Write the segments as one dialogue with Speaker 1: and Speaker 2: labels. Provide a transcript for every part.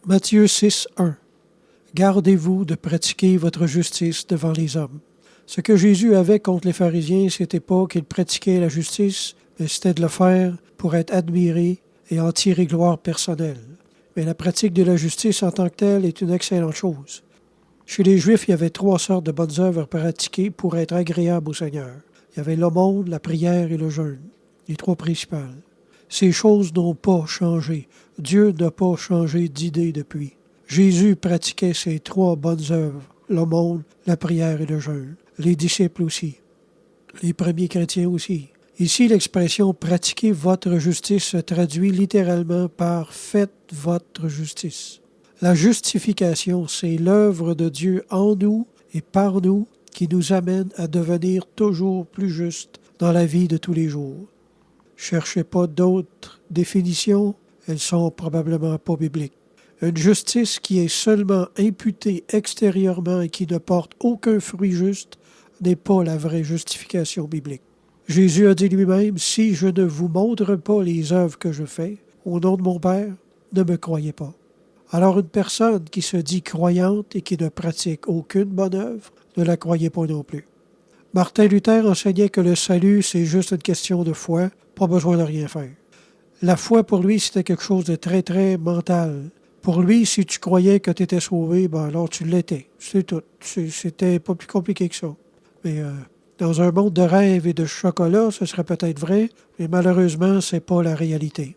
Speaker 1: Matthieu 6, 1. Gardez-vous de pratiquer votre justice devant les hommes. Ce que Jésus avait contre les pharisiens, c'était pas qu'ils pratiquaient la justice, mais c'était de le faire pour être admiré et en tirer gloire personnelle. Mais la pratique de la justice en tant que telle est une excellente chose. Chez les Juifs, il y avait 3 sortes de bonnes œuvres pratiquées pour être agréables au Seigneur. Il y avait l'aumône, la prière et le jeûne, les 3 principales. Ces choses n'ont pas changé. Dieu n'a pas changé d'idée depuis. Jésus pratiquait ces 3 bonnes œuvres, l'aumône, la prière et le jeûne. Les disciples aussi. Les premiers chrétiens aussi. Ici, l'expression « pratiquez votre justice » se traduit littéralement par « faites votre justice ». La justification, c'est l'œuvre de Dieu en nous et par nous qui nous amène à devenir toujours plus justes dans la vie de tous les jours. Cherchez pas d'autres définitions, elles sont probablement pas bibliques. Une justice qui est seulement imputée extérieurement et qui ne porte aucun fruit juste n'est pas la vraie justification biblique. Jésus a dit lui-même, « Si je ne vous montre pas les œuvres que je fais, au nom de mon Père, ne me croyez pas. » Alors une personne qui se dit croyante et qui ne pratique aucune bonne œuvre, ne la croyez pas non plus. Martin Luther enseignait que le salut, c'est juste une question de foi, pas besoin de rien faire. La foi, pour lui, c'était quelque chose de très, très mental. Pour lui, si tu croyais que tu étais sauvé, ben alors tu l'étais. C'est tout. C'était pas plus compliqué que ça. Mais dans un monde de rêves et de chocolat, ce serait peut-être vrai, mais malheureusement, c'est pas la réalité.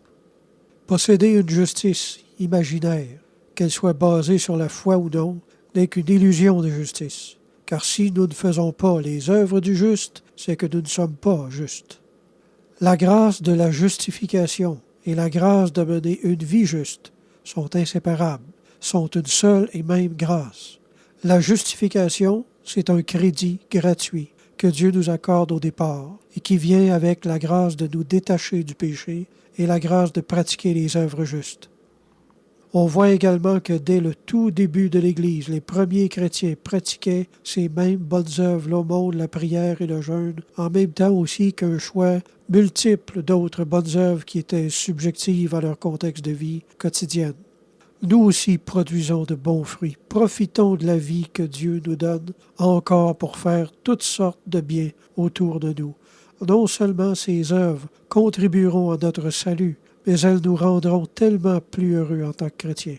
Speaker 1: Posséder une justice imaginaire, qu'elle soit basée sur la foi ou non, n'est qu'une illusion de justice. Car si nous ne faisons pas les œuvres du juste, c'est que nous ne sommes pas justes. La grâce de la justification et la grâce de mener une vie juste sont inséparables, sont une seule et même grâce. La justification, c'est un crédit gratuit que Dieu nous accorde au départ et qui vient avec la grâce de nous détacher du péché et la grâce de pratiquer les œuvres justes. On voit également que dès le tout début de l'Église, les premiers chrétiens pratiquaient ces mêmes bonnes œuvres, l'aumône, la prière et le jeûne, en même temps aussi qu'un choix multiple d'autres bonnes œuvres qui étaient subjectives à leur contexte de vie quotidienne. Nous aussi produisons de bons fruits. Profitons de la vie que Dieu nous donne encore pour faire toutes sortes de biens autour de nous. Non seulement ces œuvres contribueront à notre salut, mais elles nous rendront tellement plus heureux en tant que chrétiens.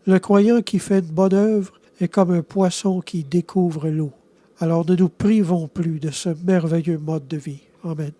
Speaker 1: Le croyant qui fait une bonne œuvre est comme un poisson qui découvre l'eau. Alors ne nous privons plus de ce merveilleux mode de vie. Amen.